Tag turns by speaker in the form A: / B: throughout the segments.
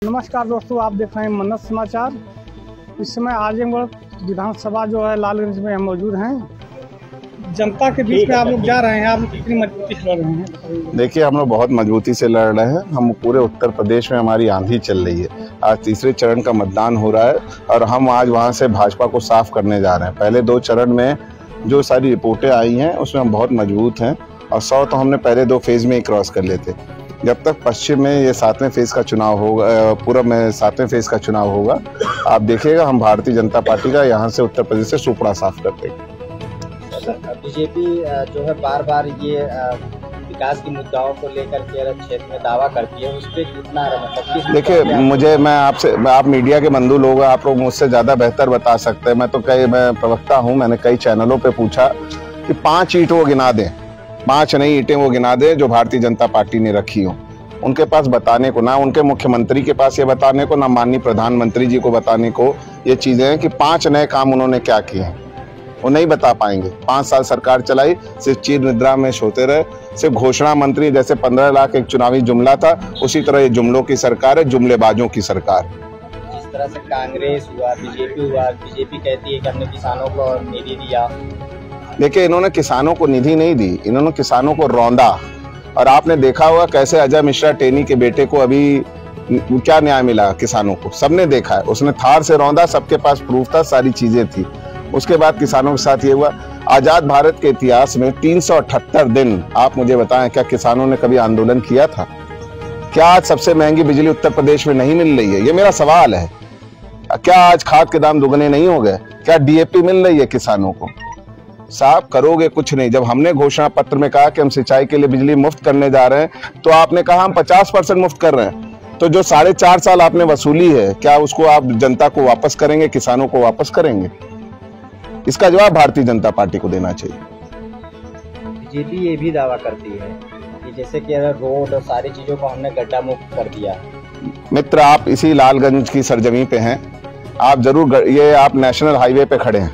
A: नमस्कार दोस्तों, आप देख रहे हैं मन्नत समाचार। इस समय आजमगढ़ विधानसभा जो है लालगंज में हम मौजूद हैं। जनता के बीच में आप लोग जा रहे हैं, आप लोग कितनी मजबूती से लड़ रहे हैं?
B: देखिए, हम लोग बहुत मजबूती से लड़ रहे हैं। हम पूरे उत्तर प्रदेश में हमारी आंधी चल रही है। आज तीसरे चरण का मतदान हो रहा है और हम आज वहां से भाजपा को साफ करने जा रहे हैं। पहले दो चरण में जो सारी रिपोर्टें आई हैं उसमें हम बहुत मजबूत हैं और 100 तो हमने पहले दो फेज में ही क्रॉस कर लेते। जब तक पश्चिम में ये 7वें फेज का चुनाव होगा, पूर्व में 7वें फेज का चुनाव होगा, आप देखिएगा हम भारतीय जनता पार्टी का यहाँ से उत्तर प्रदेश से सुपड़ा साफ कर देंगे।
C: बीजेपी जो है बार बार ये विकास की मुद्दाओं को लेकर के क्षेत्र में दावा करती है, उस पर कितना मतलब?
B: देखिए, आप मीडिया के बंधु लोग, आप लोग मुझसे ज़्यादा बेहतर बता सकते हैं। मैं प्रवक्ता हूँ, मैंने कई चैनलों पे पूछा कि 5 ईंट वो गिना दें, 5 नई ईंटें वो गिना दें जो भारतीय जनता पार्टी ने रखी हो। उनके पास बताने को ना, उनके मुख्यमंत्री के पास ये बताने को ना, माननीय प्रधानमंत्री जी को बताने को ये चीज़ें हैं कि 5 नए काम उन्होंने क्या किए हैं, वो नहीं बता पाएंगे। 5 साल सरकार चलाई, सिर्फ चीर निद्रा में सोते रहे। सिर्फ घोषणा मंत्री, जैसे 15 लाख एक चुनावी जुमला था, उसी तरह ये जुमलों की सरकार है, जुमलेबाजों की सरकार।
C: जिस तरह से कांग्रेस हुआ, बीजेपी हुआ, बीजेपी कहती है कि हमने किसानों को निधि दिया।
B: देखिए, इन्होंने किसानों को निधि नहीं दी, इन्होंने किसानों को रौंदा। और आपने देखा होगा कैसे अजय मिश्रा टेनी के बेटे को अभी क्या न्याय मिला किसानों को, सबने देखा है। उसने थार से रौंदा, सबके पास प्रूफ था, सारी चीजें थी। उसके बाद किसानों के साथ ये हुआ। आजाद भारत के इतिहास में 378 दिन, आप मुझे बताएं, क्या किसानों ने कभी आंदोलन किया था? क्या आज सबसे महंगी बिजली उत्तर प्रदेश में नहीं मिल रही है? ये मेरा सवाल है। क्या आज खाद के दाम दुगने नहीं हो गए? क्या डीएपी मिल रही है किसानों को? साफ करोगे कुछ नहीं। जब हमने घोषणा पत्र में कहा कि हम सिंचाई के लिए बिजली मुफ्त करने जा रहे हैं, तो आपने कहा हम 50% मुफ्त कर रहे हैं। तो जो 4.5 साल आपने वसूली है, क्या उसको आप जनता को वापस करेंगे, किसानों को वापस करेंगे? इसका जवाब भारतीय जनता पार्टी को देना चाहिए।
C: बीजेपी ये भी दावा करती है कि जैसे कि अगर रोड और सारी चीजों को हमने गड्ढा मुक्त कर दिया।
B: मित्र, आप इसी लालगंज की सरजमी पे हैं। आप जरूर आप नेशनल हाईवे पे खड़े हैं,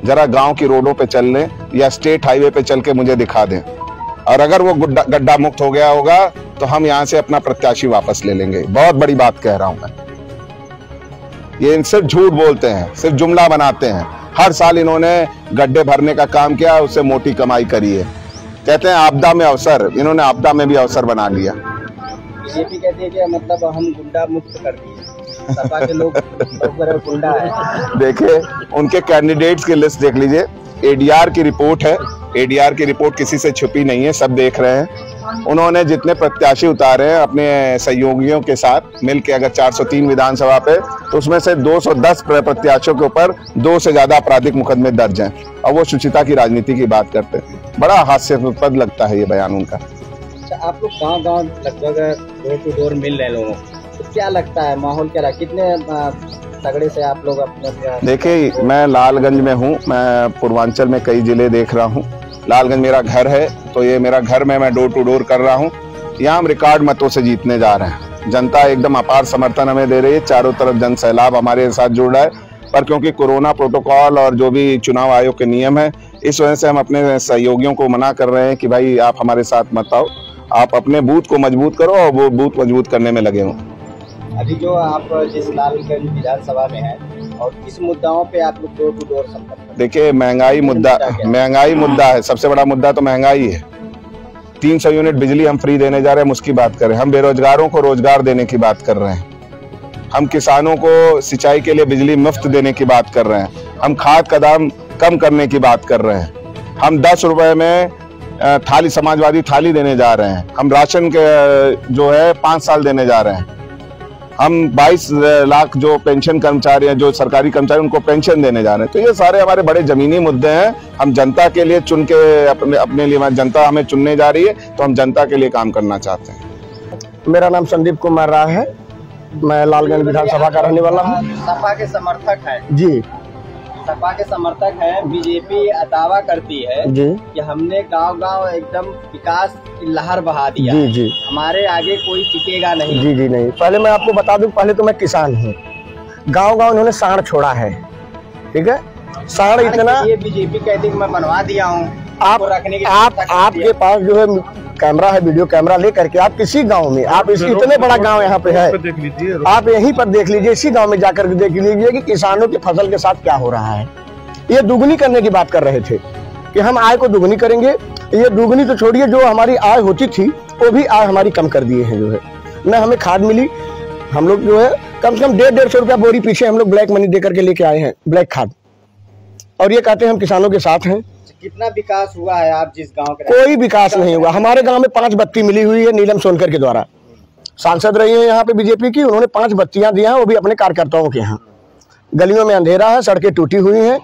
B: जरा गांव की रोडों पे चल लें या स्टेट हाईवे पे चल के मुझे दिखा दें। और अगर वो गड्ढा मुक्त हो गया होगा तो हम यहाँ से अपना प्रत्याशी वापस ले लेंगे। बहुत बड़ी बात कह रहा हूं मैं। ये सिर्फ झूठ बोलते हैं, सिर्फ जुमला बनाते हैं। हर साल इन्होंने गड्ढे भरने का काम किया, उससे मोटी कमाई करी है। कहते हैं आपदा में अवसर, इन्होंने आपदा में भी अवसर बना लिया।
C: बीजेपी कहती है कि मतलब हम गुंडा मुक्त कर दिए, सपा के लोग गुंडा है।
B: देखिए, उनके कैंडिडेट्स की लिस्ट देख लीजिए। एडीआर की रिपोर्ट है, एडीआर की रिपोर्ट किसी से छुपी नहीं है, सब देख रहे हैं। उन्होंने जितने प्रत्याशी उतारे हैं अपने सहयोगियों के साथ मिलकर, अगर 403 विधानसभा पे, तो उसमें से 210 प्रत्याशियों के ऊपर 2 से ज्यादा आपराधिक मुकदमे दर्ज हैं और वो शुचिता की राजनीति की बात करते हैं। बड़ा हास्यास्पद लगता है ये बयान उनका।
C: अच्छा, आप लोग गाँव लगभग डोर टू डोर मिल रहे लोगों को, तो क्या लगता है माहौल क्या रहा? कितने तगड़े से आप लोग अपने?
B: देखिए, मैं लालगंज में हूँ, मैं पूर्वांचल में कई जिले देख रहा हूँ। लालगंज मेरा घर है, तो ये मेरा घर में मैं डोर टू डोर कर रहा हूँ। यहाँ हम रिकॉर्ड मतों से जीतने जा रहे हैं। जनता एकदम अपार समर्थन हमें दे रही है, चारों तरफ जन सैलाब हमारे साथ जुड़ रहा है। पर क्योंकि कोरोना प्रोटोकॉल और जो भी चुनाव आयोग के नियम है, इस वजह से हम अपने सहयोगियों को मना कर रहे हैं कि भाई आप हमारे साथ मत आओ, आप अपने बूथ को मजबूत करो और वो बूथ मजबूत करने में लगे हों।
C: अभी जो आप जिस लालगंज विधानसभा में हैं और किस मुद्दाओं पे आप लोग डोर टू डोर संपर्क?
B: देखिए, महंगाई मुद्दा है। सबसे बड़ा मुद्दा तो महंगाई है। 300 यूनिट बिजली हम फ्री देने जा रहे हैं, हम उसकी बात करें। हम बेरोजगारों को रोजगार देने की बात कर रहे हैं। हम किसानों को सिंचाई के लिए बिजली मुफ्त देने की बात कर रहे हैं। हम खाद का दाम कम करने की बात कर रहे हैं। हम 10 रुपए में थाली, समाजवादी थाली देने जा रहे हैं। हम राशन के जो है 5 साल देने जा रहे हैं। हम 22 लाख जो पेंशन कर्मचारी हैं, जो सरकारी कर्मचारी, उनको पेंशन देने जा रहे हैं। तो ये सारे हमारे बड़े जमीनी मुद्दे हैं। हम जनता के लिए चुन के अपने लिए, जनता हमें चुनने जा रही है, तो हम जनता के लिए काम करना चाहते हैं।
A: मेरा नाम संदीप कुमार राय है, मैं लालगंज विधानसभा का रहने वाला हूँ।
C: सपा के समर्थक है
A: जी,
C: सपा के समर्थक है। बीजेपी दावा करती है जी कि हमने गांव-गांव एकदम विकास की लहर बहा दिया।
A: जी जी,
C: हमारे आगे कोई टिकेगा नहीं।
A: जी जी नहीं। पहले मैं आपको बता दूं, पहले तो मैं किसान हूँ। गांव-गांव इन्होंने सांड छोड़ा है, ठीक है। सांड इतना,
C: ये बीजेपी कहती है कि मैं बनवा दिया हूँ।
A: आपके पास जो है
D: कैमरा है, वीडियो कैमरा ले करके आप किसी गांव में, आप इस इतने बड़ा गांव यहाँ पे है, आप यहीं पर देख लीजिए, इसी गांव में जाकर देख लीजिए कि किसानों की फसल के साथ क्या हो रहा है। ये दुगनी करने की बात कर रहे थे कि हम आय को दुगनी करेंगे। ये दुगनी तो छोड़िए, जो हमारी आय होती थी वो भी आय हमारी कम कर दिए हैं। जो है न हमें खाद मिली, हम लोग जो है कम से कम 150-150 रुपया बोरी पीछे हम लोग ब्लैक मनी दे करके लेके आए हैं, ब्लैक खाद, और ये कहते हैं हम किसानों के साथ हैं।
C: कितना विकास हुआ है आप जिस गांव के?
D: कोई विकास नहीं हुआ। हमारे गांव में 5 बत्ती मिली हुई है नीलम सोनकर के द्वारा, सांसद रही है यहाँ पे बीजेपी की, उन्होंने 5 बत्तियां दी हैं, वो भी अपने कार्यकर्ताओं के यहाँ। गलियों में अंधेरा है, सड़कें टूटी हुई हैं,